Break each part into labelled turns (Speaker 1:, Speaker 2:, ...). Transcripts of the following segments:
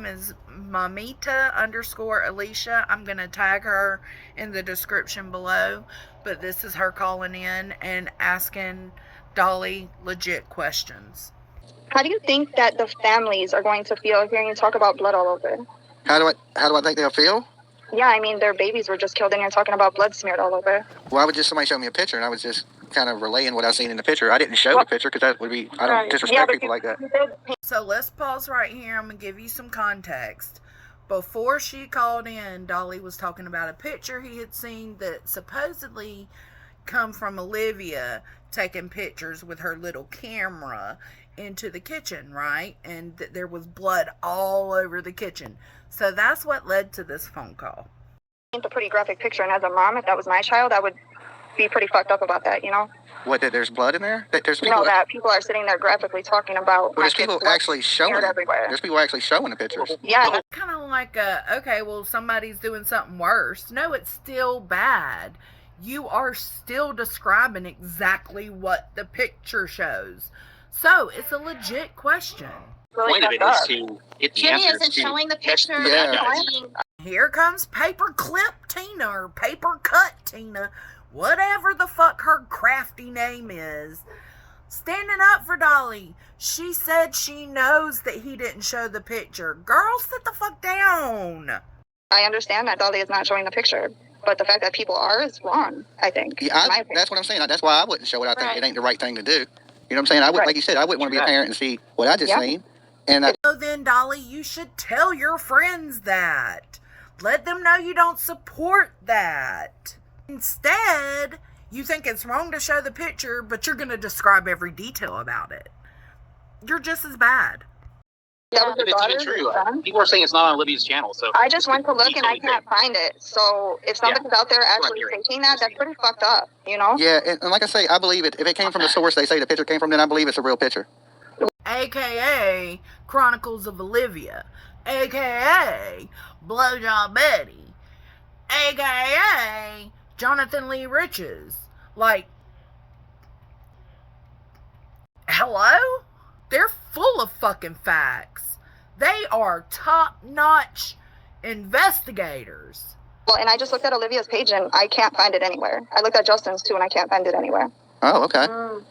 Speaker 1: name is Mamita_Alicia. I'm going to tag her in the description below. But this is her calling in and asking Dolly legit questions.
Speaker 2: How do you think that the families are going to feel hearing you talk about blood all over?
Speaker 3: How do I think they'll feel?
Speaker 2: Yeah, I mean, their babies were just killed and you're talking about blood smeared all over.
Speaker 3: Why would just somebody show me a picture and I was just kind of relaying what I seen in the picture? I didn't show the picture because that would be, I don't disrespect people like that.
Speaker 1: So let's pause right here. I'm going to give you some context. Before she called in, Dolly was talking about a picture he had seen that supposedly come from Olivia taking pictures with her little camera into the kitchen, right? And there was blood all over the kitchen. So that's what led to this phone call.
Speaker 2: It's a pretty graphic picture, and as a mom, if that was my child, I would be pretty fucked up about that, you know?
Speaker 3: What, that there's blood in there? That there's people
Speaker 2: that people are sitting there graphically talking about.
Speaker 3: Well, there's people actually showing
Speaker 2: everywhere.
Speaker 3: There's people actually showing the pictures.
Speaker 2: Yeah.
Speaker 1: Kind of like okay, well, somebody's doing something worse. No, it's still bad. You are still describing exactly what the picture shows. So it's a legit question.
Speaker 2: Really
Speaker 4: point of it is to get the
Speaker 5: Jimmy
Speaker 4: answers
Speaker 5: isn't
Speaker 4: to
Speaker 5: showing the picture.
Speaker 3: Yeah.
Speaker 1: Here comes Paperclip Tina or Paper Cut Tina, whatever the fuck her crafty name is, standing up for Dolly. She said she knows that he didn't show the picture. Girl, sit the fuck down.
Speaker 2: I understand that Dolly is not showing the picture, but the fact that people are is wrong, I think.
Speaker 3: Yeah, that's what I'm saying. That's why I wouldn't show it. I think it ain't the right thing to do. You know what I'm saying? I would, like you said, I wouldn't want to be a parent and see what I just seen. And
Speaker 1: So then, Dolly, you should tell your friends that. Let them know you don't support that. Instead, you think it's wrong to show the picture, but you're going to describe every detail about it. You're just as bad.
Speaker 2: That was
Speaker 4: It's even true. People are saying it's not on Olivia's channel. So
Speaker 2: I just went to look and I can't find it. So if somebody's out there actually faking that, that's pretty fucked up, you know?
Speaker 3: yeah, and like I say, I believe it. If it came from the source they say the picture came from, then I believe it's a real picture.
Speaker 1: AKA Chronicles of Olivia, AKA Blowjob Betty, AKA Jonathan Lee Riches. Like, hello? They're full of fucking facts. They are top-notch investigators.
Speaker 2: Well, and I just looked at Olivia's page and I can't find it anywhere. I looked at Justin's too and I can't find it anywhere.
Speaker 3: Oh, okay.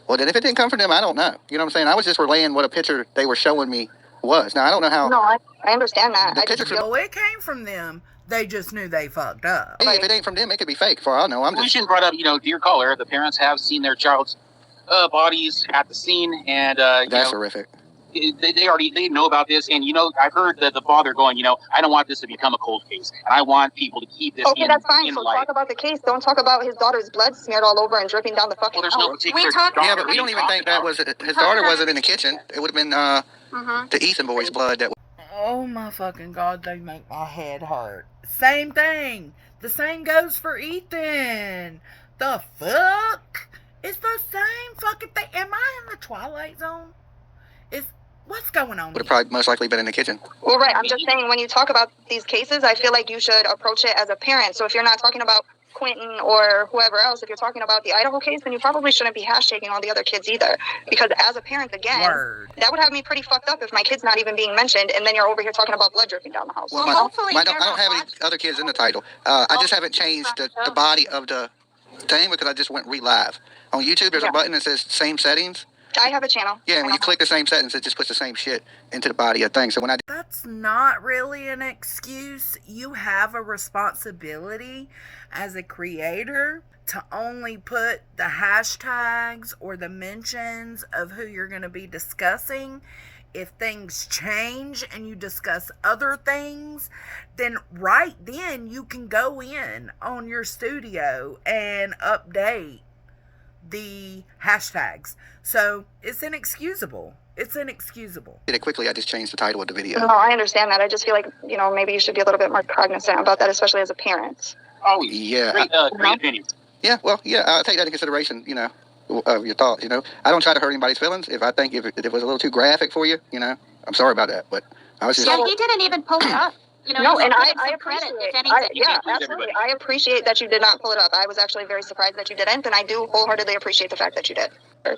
Speaker 3: Well, then if it didn't come from them, I don't know. You know what I'm saying? I was just relaying what a picture they were showing me was. Now, I don't know how.
Speaker 2: No, I understand that.
Speaker 1: Oh, it came from them. They just knew they fucked up.
Speaker 3: Hey, if it ain't from them, it could be fake. For all I know,
Speaker 4: we shouldn't brought up, dear caller, the parents have seen their child's bodies at the scene, and
Speaker 3: that's horrific.
Speaker 4: They know about this, and I've heard the father going, I don't want this to become a cold case, and I want people to keep this.
Speaker 2: Okay, that's fine. So talk about the case. Don't talk about his daughter's blood smeared all over and dripping down the fucking house.
Speaker 4: No particular daughter.
Speaker 3: Yeah, but we don't even think that was his daughter wasn't in the kitchen. It would have been the Ethan boy's blood that.
Speaker 1: Oh my fucking God, they make my head hurt. Same thing. The same goes for Ethan. The fuck? It's the same fucking thing. Am I in the Twilight Zone? What's going on?
Speaker 3: Would have probably most likely been in the kitchen.
Speaker 2: Well, right. I'm just saying, when you talk about these cases, I feel like you should approach it as a parent. So if you're not talking about Quentin or whoever else, if you're talking about the Idaho case, then you probably shouldn't be hashtagging all the other kids either. Because as a parent, again, that would have me pretty fucked up if my kid's not even being mentioned, and then you're over here talking about blood dripping down the house.
Speaker 3: Well,
Speaker 5: hopefully
Speaker 3: I don't have any other kids in the title. I just haven't changed the body of the thing because I just went relive. On YouTube, there's a button that says same settings.
Speaker 2: I have a channel.
Speaker 3: Yeah, when you click the same settings, it just puts the same shit into the body of things. So when
Speaker 1: That's not really an excuse. You have a responsibility as a creator to only put the hashtags or the mentions of who you're going to be discussing. If things change and you discuss other things, then right then you can go in on your studio and update the hashtags. So it's inexcusable. It's inexcusable.
Speaker 3: did it quickly, I just changed the title of the video.
Speaker 2: No, I understand that. I just feel like, maybe you should be a little bit more cognizant about that, especially as a parent.
Speaker 4: Oh,
Speaker 3: yeah.
Speaker 4: Great opinion.
Speaker 3: Yeah, well, yeah, I'll take that into consideration, of your thoughts, I don't try to hurt anybody's feelings. If I think if it was a little too graphic for you, I'm sorry about that, but I was just...
Speaker 5: Yeah, he didn't even pull it up.
Speaker 2: No, and I appreciate it. Absolutely. I appreciate that you did not pull it up. I was actually very surprised that you didn't, and I do wholeheartedly appreciate the fact that you did,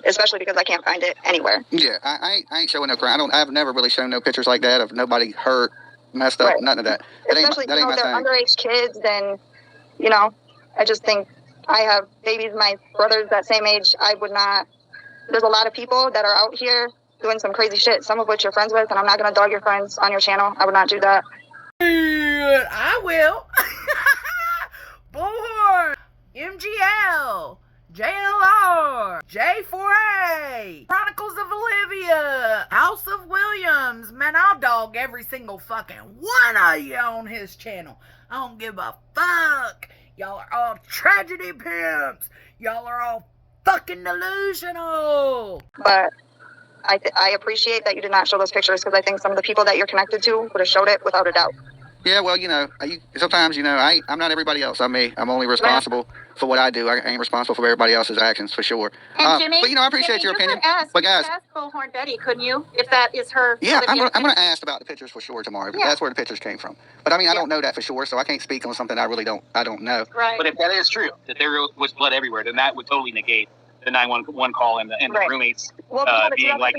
Speaker 2: especially because I can't find it anywhere.
Speaker 3: Yeah, I ain't showing no crime. I've never really shown no pictures like that of nobody hurt messed up.
Speaker 2: Right.
Speaker 3: None of that.
Speaker 2: Especially,
Speaker 3: That ain't my
Speaker 2: they're
Speaker 3: thing.
Speaker 2: underage kids, and, I just think I have babies, my brother's that same age. I would not, there's a lot of people that are out here doing some crazy shit, some of which you're friends with, and I'm not going to dog your friends on your channel. I would not do that.
Speaker 1: I will. Bullhorn, MGL, JLR, J4A, Chronicles of Olivia, House of Williams. Man, I'll dog every single fucking one of you on his channel. I don't give a fuck. Y'all are all tragedy pimps. Y'all are all fucking delusional.
Speaker 2: But I appreciate that you did not show those pictures, because I think some of the people that you're connected to would have showed it without a doubt.
Speaker 3: Yeah, well, sometimes, I'm not everybody else. I'm me. I'm only responsible for what I do. I ain't responsible for everybody else's actions, for sure.
Speaker 5: And Jimmy,
Speaker 3: but, I appreciate your opinion. But, guys,
Speaker 5: ask Bullhorn Betty, couldn't you? If that is her.
Speaker 3: Yeah, I'm going to ask about the pictures for sure tomorrow. Because that's where the pictures came from. But, I don't know that for sure, so I can't speak on something I don't know.
Speaker 5: Right.
Speaker 4: But if that is true, that there was blood everywhere, then that would totally negate the 911 call and the roommates being like,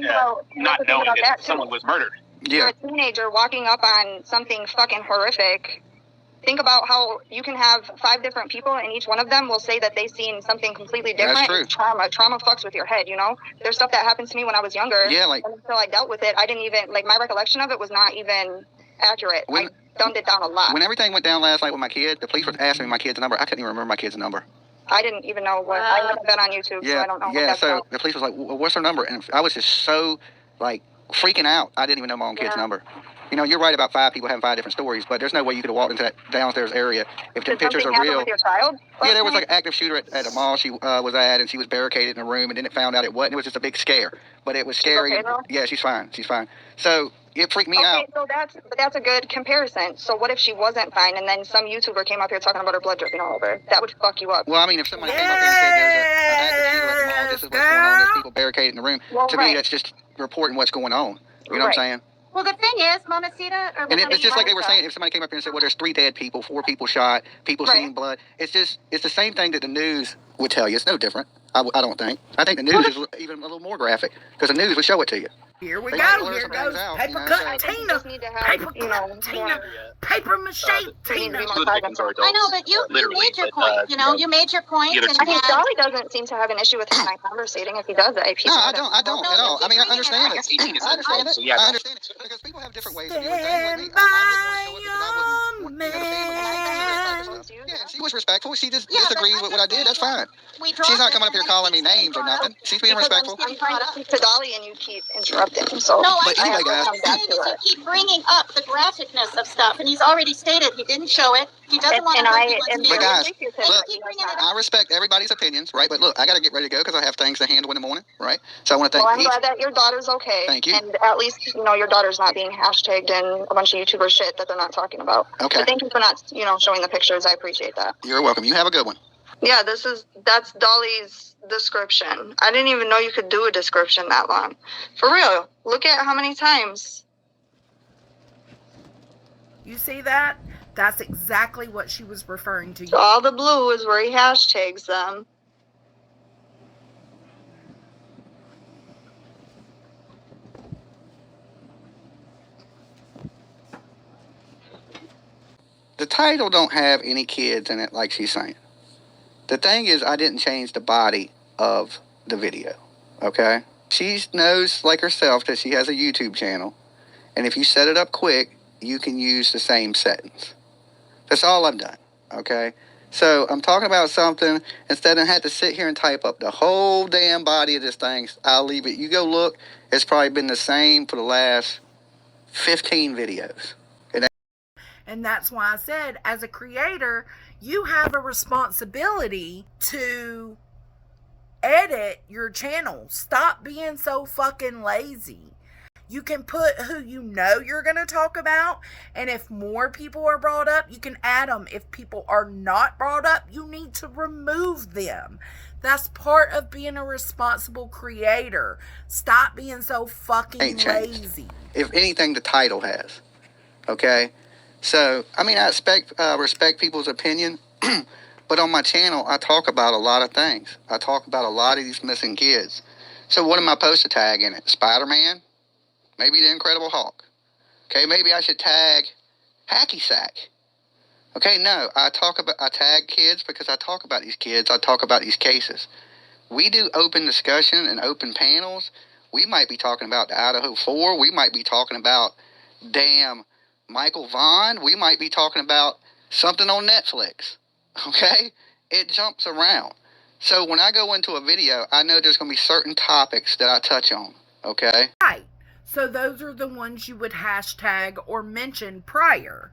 Speaker 4: not knowing that someone was murdered.
Speaker 3: Yeah.
Speaker 2: You're a teenager walking up on something fucking horrific. Think about how you can have 5 different people, and each one of them will say that they've seen something completely different.
Speaker 3: That's true.
Speaker 2: It's trauma. Trauma fucks with your head, There's stuff that happened to me when I was younger.
Speaker 3: Yeah,
Speaker 2: and until I dealt with it, I didn't even, my recollection of it was not even accurate. I dumbed it down a lot.
Speaker 3: When everything went down last night with my kid, the police were asking me my kid's number. I couldn't even remember my kid's number.
Speaker 2: I didn't even know what. I haven't been on YouTube, so I don't know what that's
Speaker 3: so
Speaker 2: about.
Speaker 3: the police was like, what's her number? And I was just so, freaking out. I didn't even know my own kid's number. You're right about 5 people having 5 different stories, but there's no way you could have walked into that downstairs area if the pictures are real.
Speaker 2: With your child?
Speaker 3: Yeah, there was an active shooter at a mall she was at, and she was barricaded in a room, and then it found out it wasn't. It was just a big scare, but it was scary.
Speaker 2: Okay, though?
Speaker 3: Yeah, she's fine. She's fine. So it freaked me out.
Speaker 2: So that's a good comparison. So what if she wasn't fine, and then some YouTuber came up here talking about her blood dripping all over? That would fuck you up.
Speaker 3: Well, if somebody came up here and said there's an active shooter at the mall, this is what's going on, there's people barricaded in the room. To me, that's just reporting what's going on. You know what I'm saying?
Speaker 5: Well, the thing is, Mamita,
Speaker 3: and it's just like they were saying, if somebody came up here and said, well, there's 3 dead people, 4 people shot, people seeing blood. It's the same thing that the news would tell you. It's no different. I don't think. I think the news is even a little more graphic, because the news would show it to you.
Speaker 1: Here we
Speaker 3: They
Speaker 1: go.
Speaker 3: gotta blur
Speaker 1: Here
Speaker 3: some
Speaker 1: goes
Speaker 3: things out,
Speaker 1: paper cut Tina. Paper cut Tina. Paper mache Tina.
Speaker 5: I know, but you made your point. You made your point.
Speaker 2: I mean, Dolly doesn't seem to have an issue with him conversating. If he does it,
Speaker 3: No, I don't at all. I understand it. I understand it.
Speaker 4: Yeah.
Speaker 3: I understand it. Because people have different ways of doing things.
Speaker 1: Stand by your man.
Speaker 3: Yeah, she was respectful. She just disagrees with what I did. That's fine. She's not coming up here calling me names or nothing. She's being respectful.
Speaker 2: I'm trying to speak to Dolly, and you keep interrupting. So
Speaker 5: No,
Speaker 3: But anyway, guys.
Speaker 5: you keep bringing up the graphicness of stuff, and he's already stated he didn't show it. He doesn't want to hurt you.
Speaker 3: But guys, look,
Speaker 5: keep bringing it up.
Speaker 3: I respect everybody's opinions, right? But look, I got to get ready to go because I have things to handle in the morning, right? So I want to thank
Speaker 2: I'm glad that your daughter's okay.
Speaker 3: Thank you.
Speaker 2: And at least, your daughter's not being hashtagged in a bunch of YouTuber shit that they're not talking about.
Speaker 3: Okay.
Speaker 2: But thank you for not, showing the pictures. I appreciate that.
Speaker 3: You're welcome. You have a good one.
Speaker 2: Yeah, that's Dolly's description. I didn't even know you could do a description that long. For real. Look at how many times.
Speaker 1: You see that? That's exactly what she was referring to.
Speaker 2: So all the blue is where he hashtags them.
Speaker 3: The title don't have any kids in it like she's saying. The thing is, I didn't change the body of the video, okay? She knows, like herself, that she has a YouTube channel, and if you set it up quick, you can use the same settings. That's all I've done, okay? So I'm talking about something, instead of having to sit here and type up the whole damn body of this thing, I'll leave it. You go look, it's probably been the same for the last 15 videos.
Speaker 1: And that's why I said, as a creator, you have a responsibility to edit your channel. Stop being so fucking lazy. You can put who you know you're going to talk about, and if more people are brought up, you can add them. If people are not brought up, you need to remove them. That's part of being a responsible creator. Stop being so fucking lazy.
Speaker 3: If anything, the title has. Okay? So, I respect people's opinion, but on my channel, I talk about a lot of things. I talk about a lot of these missing kids. So what am I supposed to tag in it? Spider-Man? Maybe the Incredible Hulk. Okay, maybe I should tag hacky sack. Okay, no, I tag kids because I talk about these kids. I talk about these cases. We do open discussion and open panels. We might be talking about the Idaho 4. We might be talking about damn Michael Vaughn. We might be talking about something on Netflix. Okay? It jumps around. So when I go into a video, I know there's going to be certain topics that I touch on. Okay?
Speaker 1: Right. So those are the ones you would hashtag or mention prior.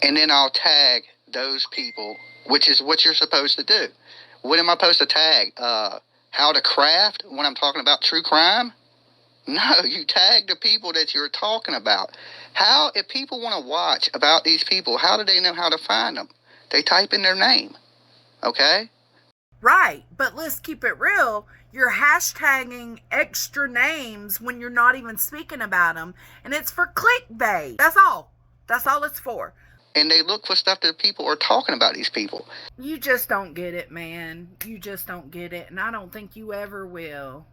Speaker 3: And then I'll tag those people, which is what you're supposed to do. What am I supposed to tag? How to craft when I'm talking about true crime? No, you tag the people that you're talking about. How, if people want to watch about these people, how do they know how to find them? They type in their name. Okay?
Speaker 1: Right, but let's keep it real. You're hashtagging extra names when you're not even speaking about them, and it's for clickbait. That's all. That's all it's for.
Speaker 3: And they look for stuff that people are talking about these people.
Speaker 1: You just don't get it, man. You just don't get it, and I don't think you ever will.